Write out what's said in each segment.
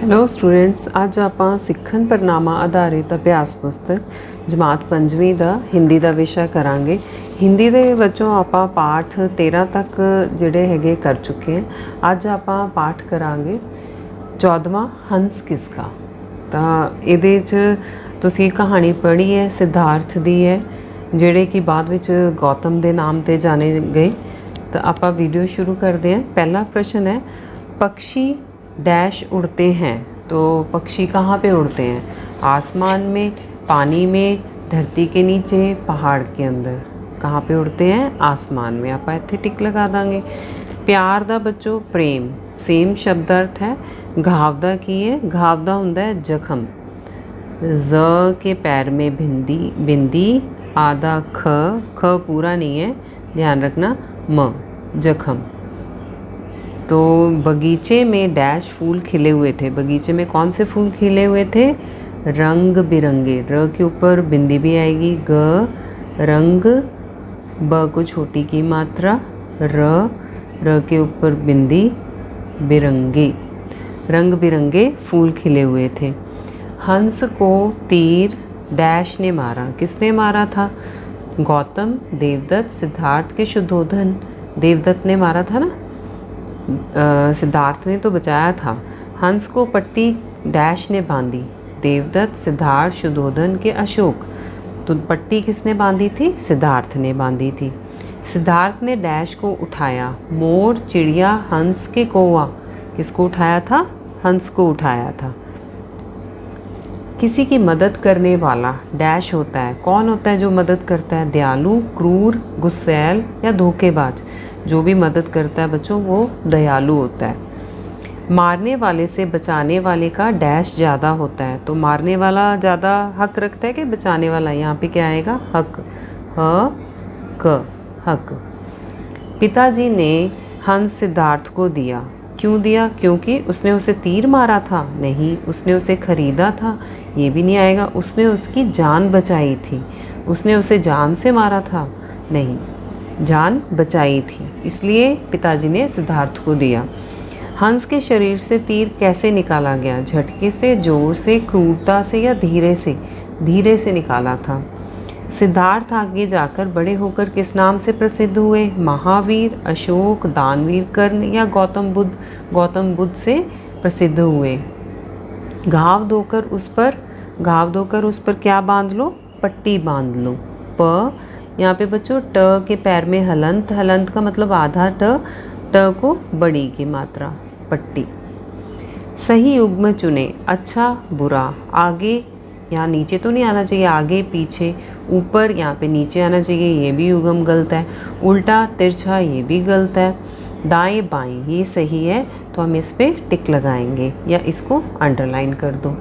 Hello students, ਅੱਜ ਆਪਾਂ ਸਿੱਖਣ ਪ੍ਰਨਾਮਾ ਆਧਾਰਿਤ ਅਭਿਆਸ ਪੁਸਤਕ ਜਮਾਤ 5ਵੀਂ ਦਾ ਹਿੰਦੀ ਦਾ ਵਿਸ਼ਾ ਕਰਾਂਗੇ। ਹਿੰਦੀ ਦੇ ਵਿੱਚੋਂ ਆਪਾਂ ਪਾਠ 13 ਤੱਕ ਜਿਹੜੇ ਹੈਗੇ ਕਰ ਚੁੱਕੇ ਹਾਂ। ਅੱਜ ਆਪਾਂ ਪਾਠ ਕਰਾਂਗੇ 14ਵਾਂ ਹੰਸ ਕਿਸਕਾ। ਤਾਂ ਇਹਦੇ 'ਚ ਤੁਸੀਂ ਕਹਾਣੀ ਪੜ੍ਹੀ ਹੈ, ਸਿਧਾਰਥ ਦੀ ਹੈ, ਜਿਹੜੇ ਕਿ ਬਾਅਦ ਵਿੱਚ ਗੌਤਮ ਦੇ ਨਾਮ 'ਤੇ ਜਾਣੇ ਗਏ। ਤਾਂ ਆਪਾਂ ਵੀਡੀਓ शुरू करते हैं। पहला प्रश्न है, पक्षी डैश उड़ते हैं। तो पक्षी कहाँ पे उड़ते हैं? आसमान में, पानी में, धरती के नीचे, पहाड़ के अंदर। कहाँ पे उड़ते हैं? आसमान में। आप इत्थे टिक लगा देंगे। प्यार दा बच्चों प्रेम, सेम शब्द अर्थ है। घाव दा की है? घाव दा हुंदा है जख्म। ज के पैर में बिंदी, बिंदी आधा ख पूरा नहीं है, ध्यान रखना, म जख्म। तो बगीचे में डैश फूल खिले हुए थे। बगीचे में कौन से फूल खिले हुए थे? रंग बिरंगे। र के ऊपर बिंदी भी आएगी। ग रंग, ब को छोटी की मात्रा, र के ऊपर बिंदी, बिरंगे, रंग बिरंगे फूल खिले हुए थे। हंस को तीर डैश ने मारा। किसने मारा था? गौतम, देवदत्त, सिद्धार्थ के शुद्धोधन। देवदत्त ने मारा था ना, सिद्धार्थ ने तो बचाया था। हंस को पट्टी डैश ने बांधी। देवदत्त, सिद्धार्थ, शुद्धोधन के अशोक। तो पट्टी किसने बांधी थी? सिद्धार्थ ने बांधी थी। सिद्धार्थ ने डैश को उठाया। मोर, चिड़िया, हंस के कौवा। किसको उठाया था? हंस को उठाया था। किसी की मदद करने वाला डैश होता है। कौन होता है जो मदद करता है? दयालु, क्रूर, गुस्सैल या धोखेबाज। जो भी मदद करता है बच्चों वो दयालु होता है। मारने वाले से बचाने वाले का डैश ज़्यादा होता है। तो मारने वाला ज़्यादा हक रखता है कि बचाने वाला? यहाँ पे क्या आएगा? हक, ह क हक। पिताजी ने हंस सिद्धार्थ को दिया। क्यों दिया? क्योंकि उसने उसे तीर मारा था? नहीं, उसने उसे खरीदा था? ये भी नहीं आएगा। उसने उसकी जान बचाई थी। उसने उसे जान से मारा था? नहीं, जान बचाई थी, इसलिए पिताजी ने सिद्धार्थ को दिया। हंस के शरीर से तीर कैसे निकाला गया? झटके से, जोर से, क्रूरता से या धीरे से? धीरे से निकाला था। सिद्धार्थ आगे जाकर बड़े होकर किस नाम से प्रसिद्ध हुए? महावीर, अशोक, दानवीर, कर्ण या गौतम बुद्ध? गौतम बुद्ध से प्रसिद्ध हुए। घाव धोकर उस पर क्या बांध लो? पट्टी बांध लो। प यहाँ पे बच्चों ट के पैर में हलंत। हलंत का मतलब आधा ट को बड़ी की मात्रा, पट्टी। सही युग्म चुने। अच्छा, बुरा, आगे, यहाँ नीचे तो नहीं आना चाहिए, आगे पीछे, ऊपर, यहाँ पे नीचे आना चाहिए, ये भी युग्म गलत है। उल्टा तिरछा, ये भी गलत है। दाएं बाएं, ये सही है। तो हम इस पे टिक लगाएंगे या इसको अंडरलाइन कर दो।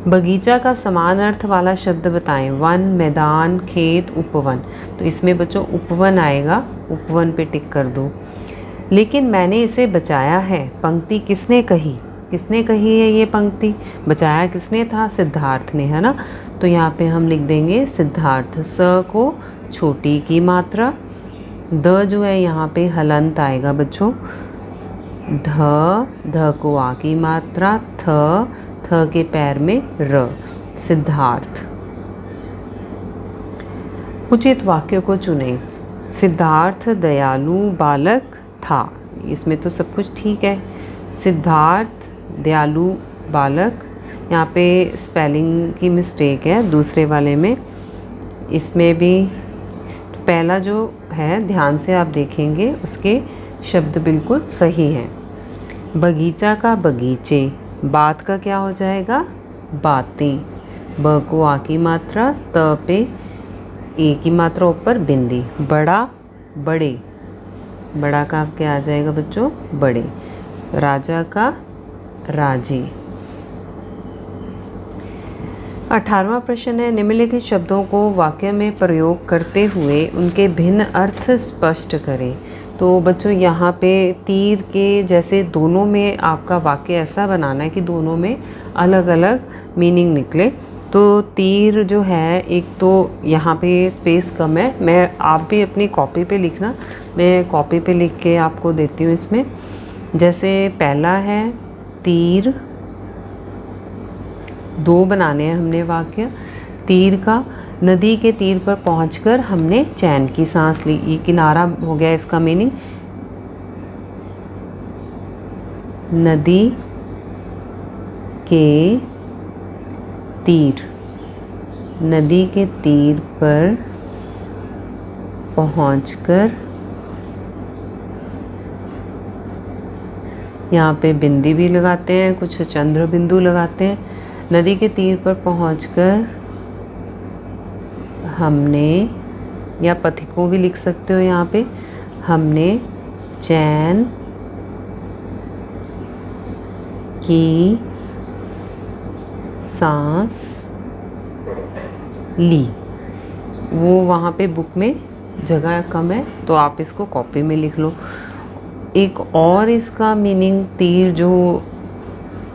बगीचा का समान अर्थ वाला शब्द बताएं। वन, मैदान, खेत, उपवन। तो इसमें बच्चों उपवन आएगा, उपवन पे टिक कर दो। लेकिन मैंने इसे बचाया है। पंक्ति किसने कही? किसने कही है ये पंक्ति? बचाया किसने था? सिद्धार्थ ने, है ना। तो यहाँ पे हम लिख देंगे सिद्धार्थ। स को छोटी की मात्रा, द जो है यहाँ पे हलंत आएगा बच्चों। ध को आ की मात्रा, थ के पैर में र, सिद्धार्थ। उचित वाक्य को चुने। सिद्धार्थ दयालु बालक था। इसमें तो सब कुछ ठीक है। सिद्धार्थ दयालु बालक, यहाँ पे स्पेलिंग की मिस्टेक है दूसरे वाले में, इसमें भी। तो पहला जो है ध्यान से आप देखेंगे, उसके शब्द बिल्कुल सही हैं। बगीचा का बगीचे, बात का क्या हो जाएगा? बातें। ब को आ की मात्रा, त पे ए की मात्रा, ऊपर बिंदी। बड़ा, बड़े, बड़ा का क्या आ जाएगा बच्चों? बड़े। राजा का राजे। 18वां प्रश्न है, निम्नलिखित शब्दों को वाक्य में प्रयोग करते हुए उनके भिन्न अर्थ स्पष्ट करें। तो बच्चों यहाँ पे तीर के जैसे दोनों में आपका वाक्य ऐसा बनाना है कि दोनों में अलग अलग मीनिंग निकले। तो तीर जो है, एक तो यहाँ पे स्पेस कम है, मैं आप भी अपनी कॉपी पे लिखना, मैं कॉपी पे लिख के आपको देती हूँ इसमें। जैसे पहला है तीर, 2 बनाने हैं हमने वाक्य। तीर का, नदी के तीर पर पहुंचकर हमने चैन की सांस ली। ये किनारा हो गया इसका मीनिंग। नदी के तीर, नदी के तीर पर पहुंचकर, यहाँ पे बिंदी भी लगाते हैं, कुछ चंद्र बिंदु लगाते हैं। नदी के तीर पर पहुंचकर हमने, या पथिकों भी लिख सकते हो यहाँ पे, हमने चैन की सांस ली। वो वहाँ पे बुक में जगह कम है तो आप इसको कॉपी में लिख लो। एक और इसका मीनिंग तीर जो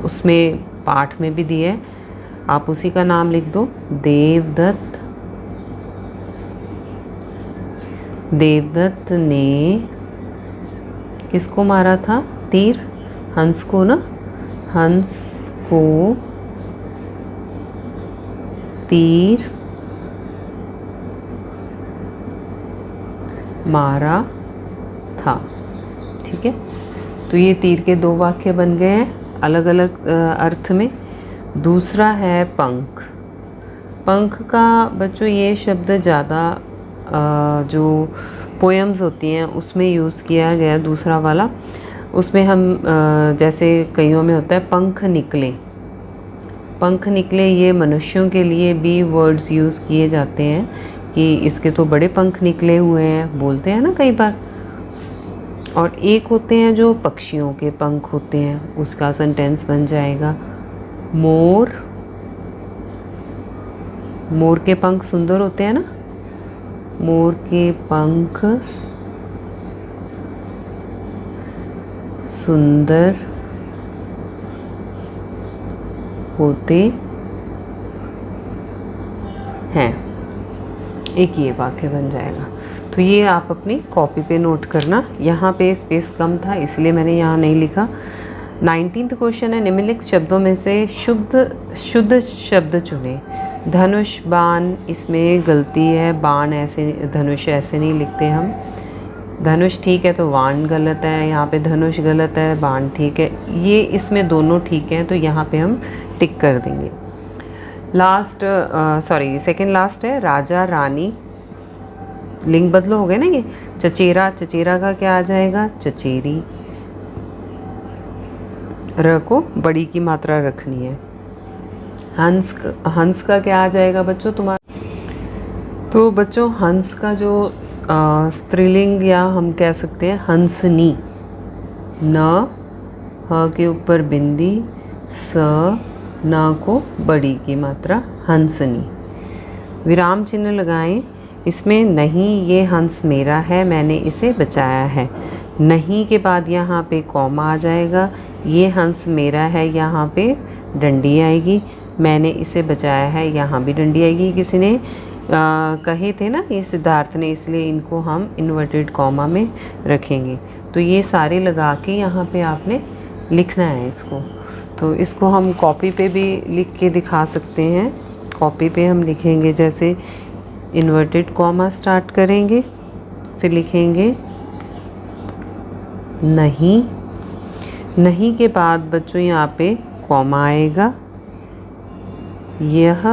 उसमें पाठ में भी दिया है, आप उसी का नाम लिख दो, देवदत्त। देवदत्त ने किसको मारा था? तीर, हंस को ना, हंस को तीर मारा था। ठीक है, तो ये तीर के 2 वाक्य बन गए हैं अलग अलग अर्थ में। दूसरा है पंख। पंख का बच्चों ये शब्द ज़्यादा जो पोएम्स होती हैं उसमें यूज़ किया गया, दूसरा वाला। उसमें हम जैसे कईयों में होता है पंख निकले, पंख निकले, ये मनुष्यों के लिए भी वर्ड्स यूज़ किए जाते हैं कि इसके तो बड़े पंख निकले हुए हैं, बोलते हैं ना कई बार। और एक होते हैं जो पक्षियों के पंख होते हैं, उसका सेंटेंस बन जाएगा मोर, मोर के पंख सुंदर होते हैं ना, मोर के पंख सुंदर होते हैं। एक ये वाक्य बन जाएगा। तो ये आप अपनी कॉपी पे नोट करना। यहाँ पे स्पेस कम था इसलिए मैंने यहाँ नहीं लिखा। 19th क्वेश्चन है, निम्नलिखित शब्दों में से शुद्ध शब्द चुने। धनुष, बाण, इसमें गलती है, बाण ऐसे, धनुष ऐसे नहीं लिखते हम। धनुष ठीक है तो बाण गलत है, यहाँ पे धनुष गलत है, बाण ठीक है। ये इसमें दोनों ठीक हैं तो यहाँ पे हम टिक कर देंगे। लास्ट सेकंड लास्ट है राजा रानी, लिंग बदलो हो गए ना ये। चचेरा, चचेरा का क्या आ जाएगा? चचेरी। र को बड़ी की मात्रा रखनी है। हंस, हंस का क्या आ जाएगा बच्चों तुम्हारा? तो बच्चों हंस का जो स्त्रीलिंग या हम कह सकते हैं हंसनी, न, ह के ऊपर बिंदी, स, न को बड़ी की मात्रा, हंसनी। विराम चिन्ह लगाएं। इसमें नहीं, ये हंस मेरा है, मैंने इसे बचाया है। नहीं के बाद यहाँ पे कॉमा आ जाएगा। ये हंस मेरा है, यहाँ पे डंडी आएगी। मैंने इसे बचाया है, यहाँ भी डंडी आएगी। किसी ने कहे थे ना ये सिद्धार्थ ने, इसलिए इनको हम इन्वर्टेड कॉमा में रखेंगे। तो ये सारे लगा के यहाँ पे आपने लिखना है इसको। तो इसको हम कॉपी पे भी लिख के दिखा सकते हैं। कॉपी पे हम लिखेंगे, जैसे इन्वर्टेड कॉमा स्टार्ट करेंगे, फिर लिखेंगे नहीं। नहीं के बाद बच्चों यहाँ पे कॉमा आएगा। यह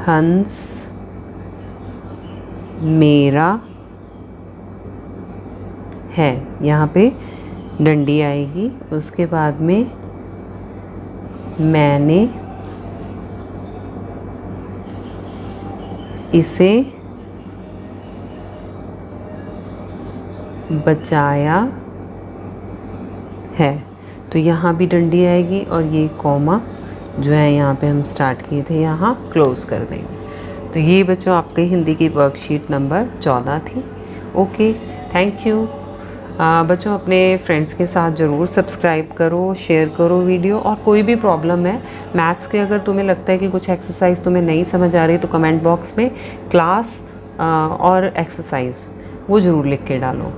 हंस मेरा है, यहाँ पे डंडी आएगी। उसके बाद में मैंने इसे बचाया है, तो यहाँ भी डंडी आएगी और ये कॉमा जो है यहाँ पे हम स्टार्ट किए थे यहाँ क्लोज कर देंगे। तो ये बच्चों आपके हिंदी की वर्कशीट नंबर 14 थी। Okay, thank you. बच्चों अपने फ्रेंड्स के साथ ज़रूर सब्सक्राइब करो, शेयर करो वीडियो। और कोई भी प्रॉब्लम है मैथ्स के, अगर तुम्हें लगता है कि कुछ एक्सरसाइज तुम्हें नहीं समझ आ रही तो कमेंट बॉक्स में क्लास और एक्सरसाइज वो ज़रूर लिख के डालो।